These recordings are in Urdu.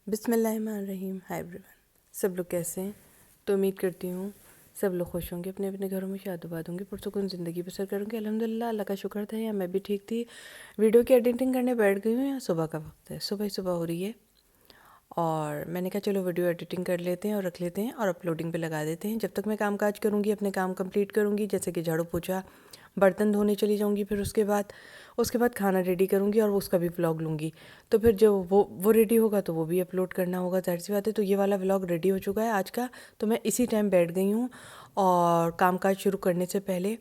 بسم اللہ الرحمن الرحیم. High every one. سب لوگ کیسے ہیں؟ تو امید کرتی ہوں سب لوگ خوش ہوں گے، اپنے اپنے گھروں میں شاد آباد ہوں گے، پرسکون زندگی بسر کروں گے. الحمدللہ اللہ کا شکر تھا، یا میں بھی ٹھیک تھی. ویڈیو کی ایڈیٹنگ کرنے بیٹھ گئی ہوں، یا صبح کا وقت ہے، صبح ہی صبح ہو رہی ہے، اور میں نے کہا چلو ویڈیو ایڈیٹنگ کر لیتے ہیں اور رکھ لیتے ہیں اور اپلوڈنگ پہ لگا دیتے ہیں. جب تک میں کام کاج کروں گی، اپنے کام کمپلیٹ کروں گی، جیسے کہ جھاڑو پوچھا، برتن دھونے چلی جاؤں گی، پھر اس کے بعد کھانا ریڈی کروں گی اور اس کا بھی ولاگ لوں گی. تو پھر جو وہ ریڈی ہوگا تو وہ بھی اپلوڈ کرنا ہوگا، ظاہر سی بات ہے. تو یہ والا ولاگ ریڈی ہو چکا ہے آج کا. تو میں اسی ٹائم بیٹھ گئی ہوں، اور کام کاج شروع کرنے سے پہلے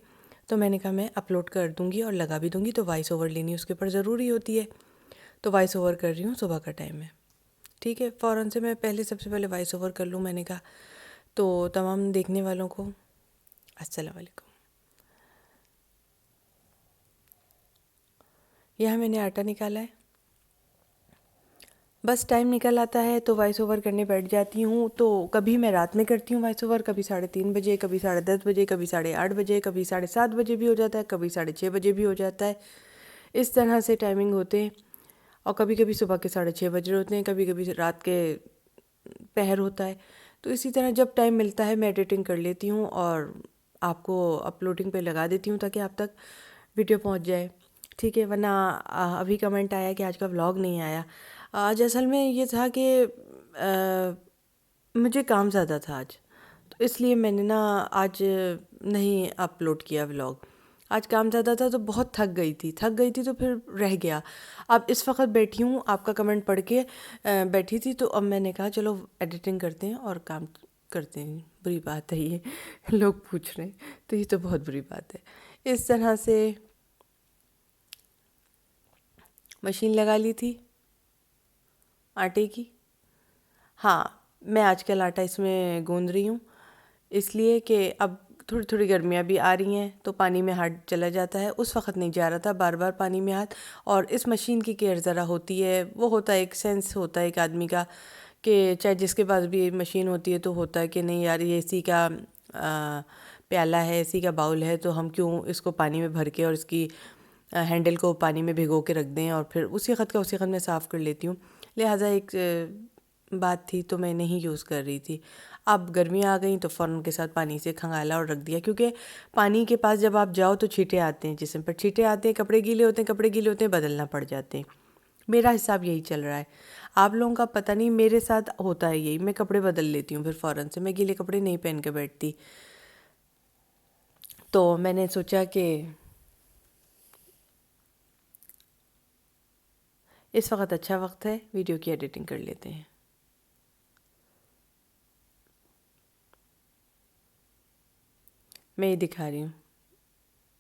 تو میں نے کہا میں اپلوڈ کر دوں گی اور لگا بھی دوں گی. تو وائس اوور لینی اس کے اوپر ضروری ہوتی ہے، تو وائس اوور کر رہی ہوں. صبح کا ٹائم ہے، ٹھیک ہے. فوراً سے میں سب سے پہلے وائس اوور کر لوں، میں نے کہا. تو تمام دیکھنے والوں کو السلام علیکم. یہاں میں نے آٹا نکالا ہے، بس ٹائم نکل آتا ہے تو وائس اوور کرنے بیٹھ جاتی ہوں. تو کبھی میں رات میں کرتی ہوں وائس اوور، کبھی 3:30 بجے، کبھی 10:30 بجے، کبھی 8:30 بجے، کبھی 7:30 بجے بھی ہو جاتا ہے، کبھی 6:30 بجے بھی ہو جاتا ہے. اس طرح سے ٹائمنگ ہوتے ہیں. اور کبھی کبھی صبح کے 6:30 بجے ہوتے ہیں، کبھی کبھی رات کے پہر ہوتا ہے. تو اسی طرح جب ٹائم ملتا ہے میں ایڈیٹنگ کر لیتی ہوں اور آپ کو اپلوڈنگ پہ لگا دیتی ہوں تاکہ آپ تک ویڈیو پہنچ جائے، ٹھیک ہے. ورنہ ابھی کمنٹ آیا کہ آج کا ولاگ نہیں آیا. آج اصل میں یہ تھا کہ مجھے کام زیادہ تھا آج، تو اس لیے میں نے آج نہیں اپلوڈ کیا ولاگ. آج کام زیادہ تھا تو بہت تھک گئی تھی تو پھر رہ گیا. اب اس وقت بیٹھی ہوں، آپ کا کمنٹ پڑھ کے بیٹھی تھی، تو اب میں نے کہا چلو ایڈیٹنگ کرتے ہیں اور کام کرتے ہیں. بری بات ہے یہ، لوگ پوچھ رہے ہیں تو یہ تو بہت بری بات ہے. اس طرح سے مشین لگا لی تھی آٹے کی. ہاں، میں آج کل آٹا اس میں گوندھ رہی ہوں، اس لیے کہ اب تھوڑی تھوڑی گرمیاں بھی آ رہی ہیں تو پانی میں ہاتھ چلا جاتا ہے. اس وقت نہیں جا رہا تھا بار بار پانی میں ہاتھ. اور اس مشین کی کیئر ذرا ہوتی ہے، وہ ہوتا ہے ایک سینس ہوتا ہے ایک آدمی کا، کہ چاہے جس کے پاس بھی مشین ہوتی ہے تو ہوتا ہے کہ نہیں یار یہ اسی کا پیالہ ہے، اسی کا باؤل ہے، تو ہم کیوں اس کو پانی میں بھر کے اور اس کی ہینڈل کو پانی میں بھگو کے رکھ دیں اور پھر اسی خط میں صاف کر لیتی ہوں. لہٰذا ایک بات تھی تو میں نہیں یوز کر رہی تھی. اب گرمیاں آ گئیں تو فوراً کے ساتھ پانی سے کھنگالا اور رکھ دیا، کیونکہ پانی کے پاس جب آپ جاؤ تو چھینٹے آتے ہیں، جسم پر چھینٹے آتے ہیں، کپڑے گیلے ہوتے ہیں، بدلنا پڑ جاتے ہیں. میرا حساب یہی چل رہا ہے. آپ لوگوں کا پتہ نہیں، میرے ساتھ ہوتا ہے یہی. میں کپڑے بدل لیتی ہوں پھر فوراً سے، میں گیلے کپڑے نہیں پہن کے بیٹھتی. تو میں نے سوچا کہ اس وقت اچھا وقت ہے، ویڈیو کی ایڈیٹنگ کر لیتے ہیں. میں یہ دکھا رہی ہوں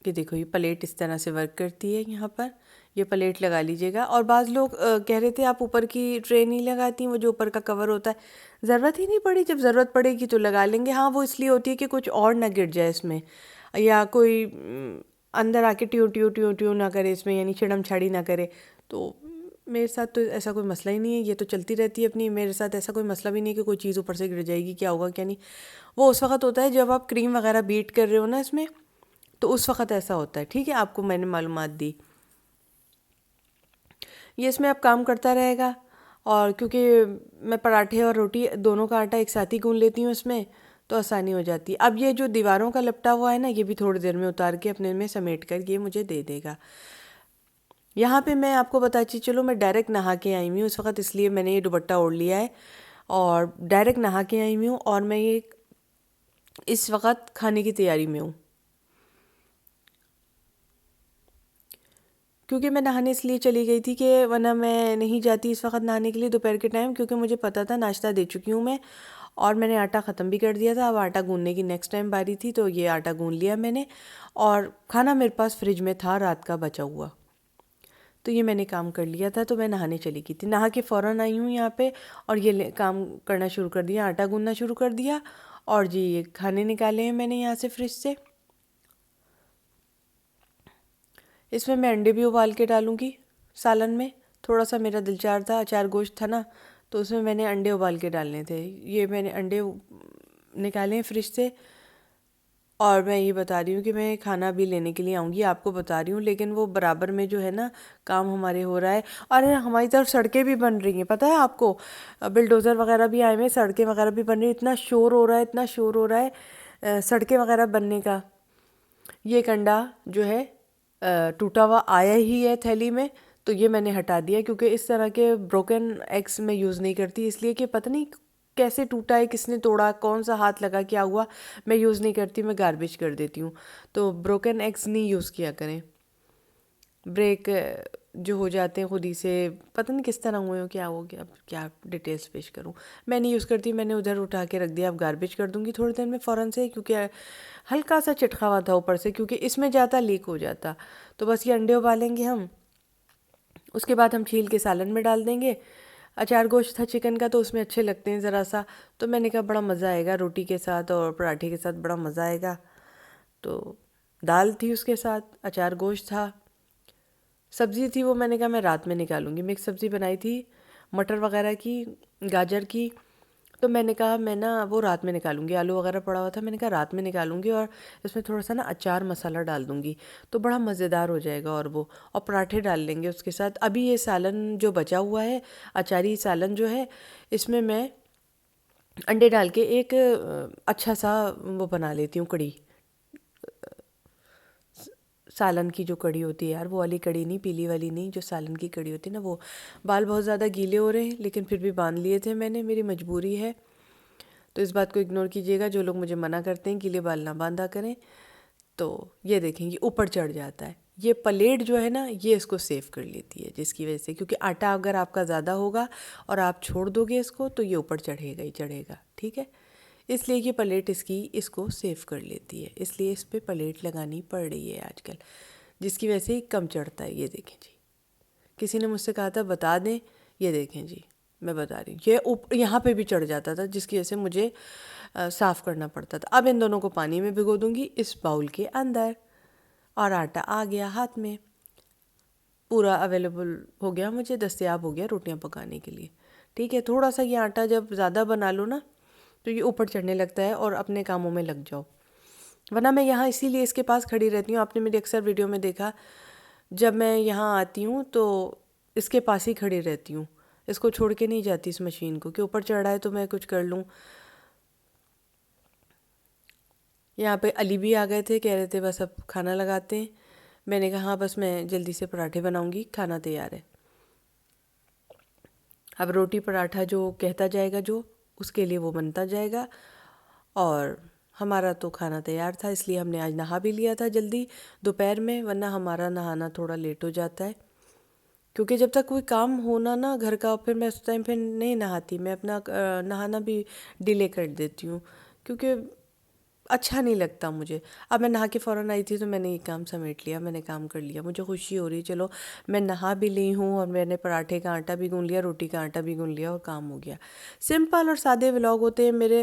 کہ دیکھو یہ پلیٹ اس طرح سے ورک کرتی ہے. یہاں پر یہ پلیٹ لگا لیجئے گا. اور بعض لوگ کہہ رہے تھے آپ اوپر کی ٹرے نہیں لگاتی، وہ جو اوپر کا کور ہوتا ہے. ضرورت ہی نہیں پڑی، جب ضرورت پڑے گی تو لگا لیں گے. ہاں وہ اس لیے ہوتی ہے کہ کچھ اور نہ گر جائے اس میں، یا کوئی اندر آ کے ٹیوں ٹیوں ٹیوں ٹیوں نہ کرے اس میں، یعنی چھڑم چھاڑی نہ کرے. تو میرے ساتھ تو ایسا کوئی مسئلہ ہی نہیں ہے، یہ تو چلتی رہتی ہے اپنی. میرے ساتھ ایسا کوئی مسئلہ بھی نہیں ہے کہ کوئی چیز اوپر سے گر جائے گی، کیا ہوگا کیا نہیں. وہ اس وقت ہوتا ہے جب آپ کریم وغیرہ بیٹ کر رہے ہو نا اس میں، تو اس وقت ایسا ہوتا ہے. ٹھیک ہے، آپ کو میں نے معلومات دی. یہ اس میں اب کام کرتا رہے گا. اور کیونکہ میں پراٹھے اور روٹی دونوں کا آٹا ایک ساتھ ہی گون لیتی ہوں اس میں، تو آسانی ہو جاتی ہے. اب یہ جو دیواروں کا لپٹا ہوا ہے نا، یہ بھی تھوڑی دیر میں اتار کے اپنے میں سمیٹ کر یہ مجھے دے دے گا. یہاں پہ میں آپ کو بتاتی چلو، میں ڈائریکٹ نہا کے آئی ہوئی ہوں اس وقت، اس لیے میں نے یہ دوپٹہ اوڑھ لیا ہے اور ڈائریکٹ نہا کے آئی ہوئی ہوں. اور میں یہ اس وقت کھانے کی تیاری میں ہوں، کیونکہ میں نہانے اس لیے چلی گئی تھی کہ ورنہ میں نہیں جاتی اس وقت نہانے کے لیے دوپہر کے ٹائم، کیونکہ مجھے پتہ تھا ناشتہ دے چکی ہوں میں، اور میں نے آٹا ختم بھی کر دیا تھا. اب آٹا گوننے کی نیکسٹ ٹائم باری تھی، تو یہ آٹا گون لیا میں نے. اور کھانا میرے پاس فریج میں تھا رات کا بچا ہوا، تو یہ میں نے کام کر لیا تھا. تو میں نہانے چلی گئی تھی، نہا کے فوراً آئی ہوں یہاں پہ، اور یہ کام کرنا شروع کر دیا، آٹا گوننا شروع کر دیا. اور جی یہ کھانے نکالے ہیں میں نے یہاں سے فریج سے. اس میں انڈے بھی ابال کے ڈالوں گی سالن میں. تھوڑا سا میرا دل چار تھا، اچار گوشت تھا نا، تو اس میں نے انڈے ابال کے ڈالنے تھے. یہ میں نے انڈے نکالے ہیں فریج سے. اور میں یہ بتا رہی ہوں کہ میں کھانا بھی لینے کے لیے آؤں گی، آپ کو بتا رہی ہوں، لیکن وہ برابر میں جو ہے نا کام ہمارے ہو رہا ہے، اور ہماری طرف سڑکیں بھی بن رہی ہیں، پتہ ہے آپ کو، بلڈوزر وغیرہ بھی آئے ہوئے ہیں، سڑکیں وغیرہ بھی بن رہی ہیں، اتنا شور ہو رہا ہے، اتنا شور ہو رہا ہے سڑکیں وغیرہ بننے کا۔ یہ کنڈا جو ہے ٹوٹا ہوا آیا ہی ہے تھیلی میں، تو یہ میں نے ہٹا دیا، کیونکہ اس طرح کے بروکن ایگس میں یوز نہیں کرتی، اس لیے کہ پتہ نہیں کیسے ٹوٹا ہے، کس نے توڑا، کون سا ہاتھ لگا، کیا ہوا، میں یوز نہیں کرتی، میں گاربیج کر دیتی ہوں۔ تو بروکن ایگس نہیں یوز کیا کریں، بریک جو ہو جاتے ہیں خود ہی سے، پتہ نہیں کس طرح ہوئے ہو، کیا ہو گیا، اب کیا ڈیٹیلز پیش کروں، میں نہیں یوز کرتی، میں نے ادھر اٹھا کے رکھ دیا، اب گاربیج کر دوں گی تھوڑی دیر میں فوراً سے، کیونکہ ہلکا سا چٹکا ہوا تھا اوپر سے، کیونکہ اس میں جاتا لیک ہو جاتا۔ تو بس یہ انڈے ابالیں گے ہم، اس کے بعد ہم چھیل کے سالن میں ڈال دیں گے۔ اچار گوشت تھا چکن کا، تو اس میں اچھے لگتے ہیں ذرا سا، تو میں نے کہا بڑا مزہ آئے گا روٹی کے ساتھ اور پراٹھے کے ساتھ، بڑا مزہ آئے گا۔ تو دال تھی اس کے ساتھ، اچار گوشت تھا، سبزی تھی، وہ میں نے کہا میں رات میں نکالوں گی، مکس سبزی بنائی تھی مٹر وغیرہ کی، گاجر کی، تو میں نے کہا میں نا وہ رات میں نکالوں گی، آلو وغیرہ پڑا ہوا تھا، میں نے کہا رات میں نکالوں گی، اور اس میں تھوڑا سا نا اچار مسالہ ڈال دوں گی، تو بڑا مزیدار ہو جائے گا، اور وہ اور پراٹھے ڈال لیں گے اس کے ساتھ۔ ابھی یہ سالن جو بچا ہوا ہے، اچاری سالن جو ہے، اس میں انڈے ڈال کے ایک اچھا سا وہ بنا لیتی ہوں کڑی، سالن کی جو کڑی ہوتی ہے یار، وہ والی کڑی نہیں، پیلی والی نہیں، جو سالن کی کڑی ہوتی ہے نا وہ۔ بال بہت زیادہ گیلے ہو رہے ہیں، لیکن پھر بھی باندھ لیے تھے میں نے، میری مجبوری ہے، تو اس بات کو اگنور کیجیے گا، جو لوگ مجھے منع کرتے ہیں گیلے بال نہ باندھا کریں۔ تو یہ دیکھیں گے اوپر چڑھ جاتا ہے، یہ پلیٹ جو ہے نا یہ اس کو سیو کر لیتی ہے، جس کی وجہ سے، کیونکہ آٹا اگر آپ کا زیادہ ہوگا اور آپ چھوڑ دو گے اس کو، تو یہ اوپر چڑھے گا ہی چڑھے گا، ٹھیک ہے، اس لیے یہ پلیٹ اس کو سیو کر لیتی ہے، اس لیے اس پہ پلیٹ لگانی پڑ رہی ہے آج کل، جس کی وجہ سے کم چڑھتا ہے۔ یہ دیکھیں جی، کسی نے مجھ سے کہا تھا بتا دیں، یہ دیکھیں جی میں بتا رہی ہوں، یہ یہاں پہ بھی چڑھ جاتا تھا، جس کی وجہ سے مجھے صاف کرنا پڑتا تھا۔ اب ان دونوں کو پانی میں بھگو دوں گی اس باؤل کے اندر، اور آٹا آ گیا ہاتھ میں، پورا اویلیبل ہو گیا، مجھے دستیاب ہو گیا روٹیاں پکانے کے لیے، ٹھیک ہے۔ تھوڑا سا یہ آٹا جب زیادہ بنا لو نا تو یہ اوپر چڑھنے لگتا ہے، اور اپنے کاموں میں لگ جاؤ، ورنہ میں یہاں اسی لیے اس کے پاس کھڑی رہتی ہوں، آپ نے میری اکثر ویڈیو میں دیکھا، جب میں یہاں آتی ہوں تو اس کے پاس ہی کھڑی رہتی ہوں، اس کو چھوڑ کے نہیں جاتی اس مشین کو، کہ اوپر چڑھا ہے تو میں کچھ کر لوں۔ یہاں پہ علی بھی آ گئے تھے، کہہ رہے تھے بس اب کھانا لگاتے ہیں، میں نے کہا ہاں بس میں جلدی سے پراٹھے بناؤں گی، کھانا تیار ہے۔ اب روٹی پراٹھا جو کہتا جائے گا جو، اس کے لیے وہ بنتا جائے گا، اور ہمارا تو کھانا تیار تھا، اس لیے ہم نے آج نہا بھی لیا تھا جلدی دوپہر میں، ورنہ ہمارا نہانا تھوڑا لیٹ ہو جاتا ہے، کیونکہ جب تک کوئی کام ہونا نا گھر کا، پھر میں اس ٹائم پہ نہیں نہاتی، میں اپنا نہانا بھی ڈیلے کر دیتی ہوں، کیونکہ اچھا نہیں لگتا مجھے۔ اب میں نہا کے فوراً آئی تھی تو میں نے یہ کام سمیٹ لیا، میں نے کام کر لیا، مجھے خوشی ہو رہی، چلو میں نہا بھی لی ہوں، اور میں نے پراٹھے کا آٹا بھی گون لیا، روٹی کا آٹا بھی گون لیا، اور کام ہو گیا۔ سمپل اور سادے ولاگ ہوتے ہیں میرے،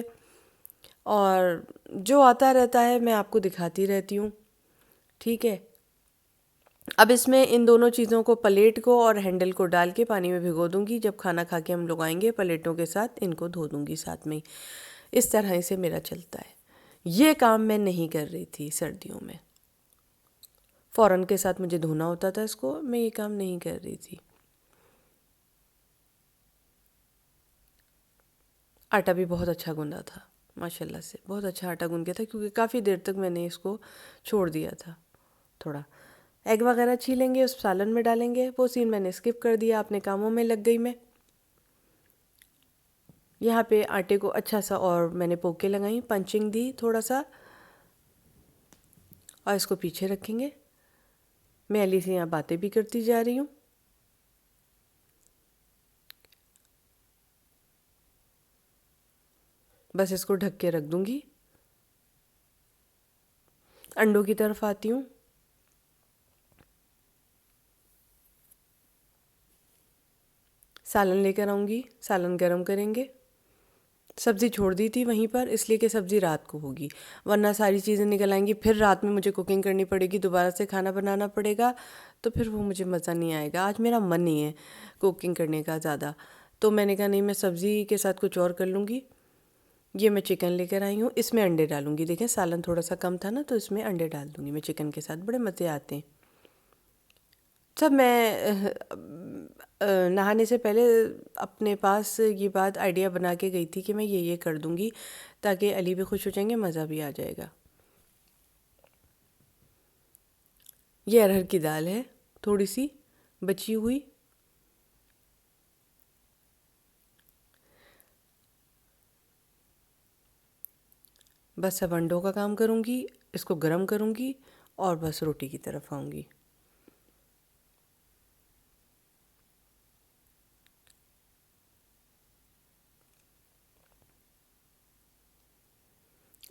اور جو آتا رہتا ہے میں آپ کو دکھاتی رہتی ہوں، ٹھیک ہے۔ اب اس میں ان دونوں چیزوں کو، پلیٹ کو اور ہینڈل کو ڈال کے پانی میں بھگو دوں گی، جب کھانا کھا کے ہم لوگ آئیں گے پلیٹوں کے ساتھ ان کو دھو دوں گی ساتھ میں ہی، اس طرح سے میرا چلتا ہے۔ یہ کام میں نہیں کر رہی تھی سردیوں میں، فوراً کے ساتھ مجھے دھونا ہوتا تھا اس کو، میں یہ کام نہیں کر رہی تھی۔ آٹا بھی بہت اچھا گوندھا تھا ماشاءاللہ سے، بہت اچھا آٹا گوندھ گیا تھا، کیونکہ کافی دیر تک میں نے اس کو چھوڑ دیا تھا۔ تھوڑا ایگ وغیرہ چھیلیں گے، اس سالن میں ڈالیں گے، وہ سین میں نے اسکپ کر دیا، اپنے کاموں میں لگ گئی میں۔ یہاں پہ آٹے کو اچھا سا، اور میں نے پوکے لگائیں، پنچنگ دی تھوڑا سا، اور اس کو پیچھے رکھیں گے۔ میں علی سے یہاں باتیں بھی کرتی جا رہی ہوں۔ بس اس کو ڈھک کے رکھ دوں گی۔ انڈوں کی طرف آتی ہوں۔ سالن لے کر آؤں گی، سالن گرم کریں گے۔ سبزی چھوڑ دی تھی وہیں پر، اس لیے کہ سبزی رات کو ہوگی، ورنہ ساری چیزیں نکل آئیں گی، پھر رات میں مجھے کوکنگ کرنی پڑے گی، دوبارہ سے کھانا بنانا پڑے گا، تو پھر وہ مجھے مزہ نہیں آئے گا۔ آج میرا من نہیں ہے کوکنگ کرنے کا زیادہ، تو میں نے کہا نہیں، میں سبزی کے ساتھ کچھ اور کر لوں گی، یہ میں چکن لے کر آئی ہوں، اس میں انڈے ڈالوں گی. دیکھیں سالن تھوڑا سا کم تھا نا تو اس میں انڈے ڈال دوں گی میں چکن کے ساتھ، بڑے مزے آتے ہیں. سب میں نہانے سے پہلے اپنے پاس یہ بات آئیڈیا بنا کے گئی تھی کہ میں یہ کر دوں گی تاکہ علی بھی خوش ہو جائیں گے، مزہ بھی آ جائے گا. یہ ارہر کی دال ہے تھوڑی سی بچی ہوئی. بس اب انڈوں کا کام کروں گی، اس کو گرم کروں گی اور بس روٹی کی طرف آؤں گی.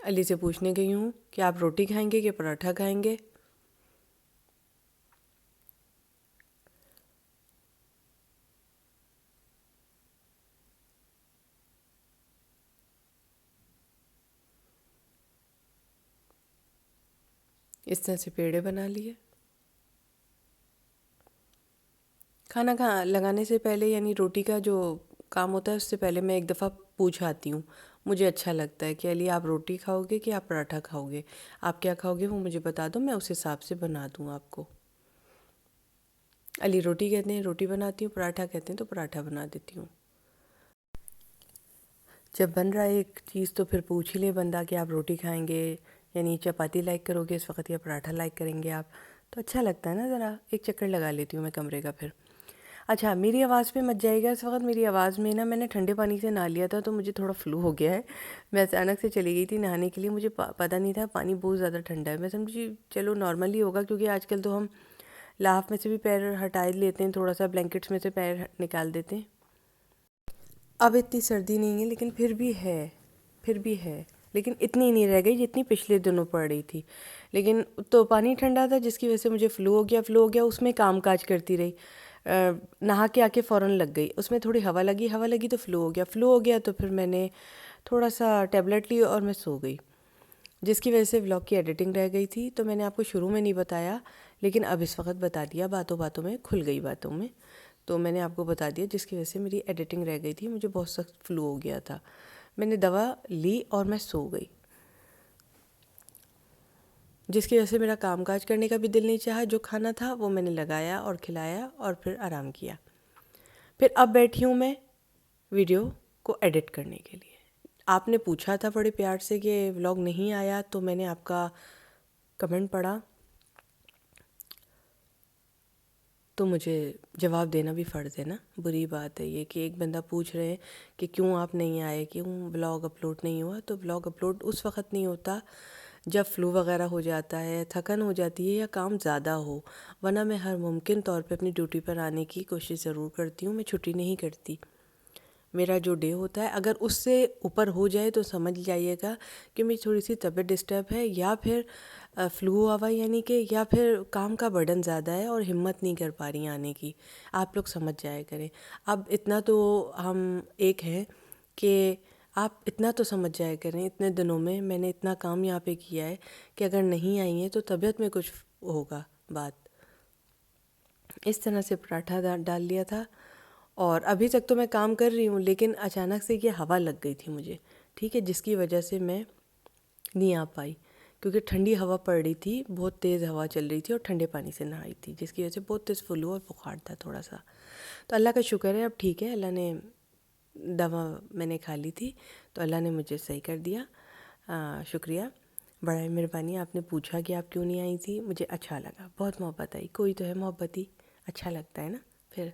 علی سے پوچھنے گئی ہوں کہ آپ روٹی کھائیں گے کہ پراٹھا کھائیں گے. اس طرح سے پیڑے بنا لیے. کھانا لگانے سے پہلے یعنی روٹی کا جو کام ہوتا ہے اس سے پہلے میں ایک دفعہ پوچھ آتی ہوں. مجھے اچھا لگتا ہے کہ علی آپ روٹی کھاؤ گے کہ آپ پراٹھا کھاؤ گے، آپ کیا کھاؤ گے وہ مجھے بتا دو، میں اس حساب سے بنا دوں آپ کو. علی روٹی کہتے ہیں روٹی بناتی ہوں، پراٹھا کہتے ہیں تو پراٹھا بنا دیتی ہوں. جب بن رہا ہے ایک چیز تو پھر پوچھ ہی لے بندہ کہ آپ روٹی کھائیں گے یعنی چپاتی لائک کرو گے اس وقت یا پراٹھا لائک کریں گے آپ، تو اچھا لگتا ہے نا. ذرا ایک چکر لگا لیتی ہوں میں کمرے کا. پھر اچھا میری آواز پہ مت جائے گا اس وقت. میری آواز میں نا میں نے ٹھنڈے پانی سے نہا لیا تھا تو مجھے تھوڑا فلو ہو گیا ہے. میں اچانک سے چلی گئی تھی نہانے کے لیے، مجھے پتہ نہیں تھا پانی بہت زیادہ ٹھنڈا ہے. میں سمجھی چلو نارملی ہوگا کیونکہ آج کل تو ہم لاف میں سے بھی پیر ہٹا لیتے ہیں، تھوڑا سا بلینکٹس میں سے پیر نکال دیتے ہیں. اب اتنی سردی نہیں ہے لیکن پھر بھی ہے لیکن اتنی نہیں رہ گئی جتنی پچھلے دنوں پڑ رہی تھی. لیکن تو پانی ٹھنڈا تھا جس کی وجہ سے مجھے فلو ہو گیا. اس میں کام کاج کرتی رہی، نہا کے آ کے فوراً لگ گئی. اس میں تھوڑی ہوا لگی تو فلو ہو گیا تو پھر میں نے تھوڑا سا ٹیبلٹ لی اور میں سو گئی، جس کی وجہ سے ولاگ کی ایڈیٹنگ رہ گئی تھی. تو میں نے آپ کو شروع میں نہیں بتایا لیکن اب اس وقت بتا دیا، باتوں میں کھل گئی باتوں میں. تو میں نے آپ کو بتا دیا جس کی وجہ سے میری ایڈیٹنگ رہ گئی تھی. مجھے بہت سخت فلو ہو گیا تھا. میں نے دوا لی اور میں سو گئی، جس کی وجہ سے میرا کام کاج کرنے کا بھی دل نہیں چاہا. جو کھانا تھا وہ میں نے لگایا اور کھلایا اور پھر آرام کیا. پھر اب بیٹھی ہوں میں ویڈیو کو ایڈٹ کرنے کے لیے. آپ نے پوچھا تھا بڑے پیار سے کہ ولاگ نہیں آیا، تو میں نے آپ کا کمنٹ پڑھا تو مجھے جواب دینا بھی فرض ہے نا. بری بات ہے یہ کہ ایک بندہ پوچھ رہے ہیں کہ کیوں آپ نہیں آئے، کیوں ولاگ اپلوڈ نہیں ہوا. تو ولاگ اپلوڈ اس وقت نہیں ہوتا جب فلو وغیرہ ہو جاتا ہے، تھکن ہو جاتی ہے یا کام زیادہ ہو، ورنہ میں ہر ممکن طور پہ اپنی ڈیوٹی پر آنے کی کوشش ضرور کرتی ہوں. میں چھٹی نہیں کرتی. میرا جو ڈے ہوتا ہے اگر اس سے اوپر ہو جائے تو سمجھ جائیے گا کہ میری تھوڑی سی طبیعت ڈسٹرب ہے، یا پھر فلو ہوا یعنی کہ یا پھر کام کا برڈن زیادہ ہے اور ہمت نہیں کر پا رہی آنے کی. آپ لوگ سمجھ جایا کریں. اب اتنا تو ہم ایک ہیں کہ آپ اتنا تو سمجھ جایا کریں، اتنے دنوں میں نے اتنا کام یہاں پہ کیا ہے کہ اگر نہیں آئی ہیں تو طبیعت میں کچھ ہوگا بات. اس طرح سے پراٹھا ڈال لیا تھا اور ابھی تک تو میں کام کر رہی ہوں لیکن اچانک سے یہ ہوا لگ گئی تھی مجھے، ٹھیک ہے، جس کی وجہ سے میں نہیں آ پائی. کیونکہ ٹھنڈی ہوا پڑ رہی تھی، بہت تیز ہوا چل رہی تھی اور ٹھنڈے پانی سے نہائی تھی، جس کی وجہ سے بہت تیز فلو اور بخار تھا تھوڑا سا. تو اللہ کا شکر ہے اب ٹھیک ہے. اللہ نے دوا میں نے کھا لی تھی تو اللہ نے مجھے صحیح کر دیا. شکریہ، بڑا مہربانی. آپ نے پوچھا کہ آپ کیوں نہیں آئی تھی، مجھے اچھا لگا، بہت محبت آئی. کوئی تو ہے محبت ہی، اچھا لگتا ہے نا پھر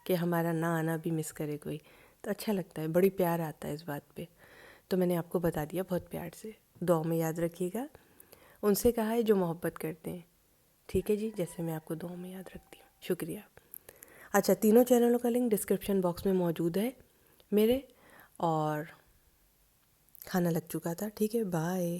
کہ ہمارا نہ آنا بھی مس کرے کوئی، تو اچھا لگتا ہے، بڑی پیار آتا ہے اس بات پہ. تو میں نے آپ کو بتا دیا بہت پیار سے. دعاؤں میں یاد رکھیے گا. ان سے کہا ہے جو محبت کرتے ہیں، ٹھیک ہے جی، جیسے میں آپ کو دعاؤں میں یاد رکھتی ہوں. شکریہ. اچھا، تینوں چینلوں کا لنک ڈسکرپشن باکس میں موجود ہے میرے. اور کھانا لگ چکا تھا، ٹھیک ہے، بائے.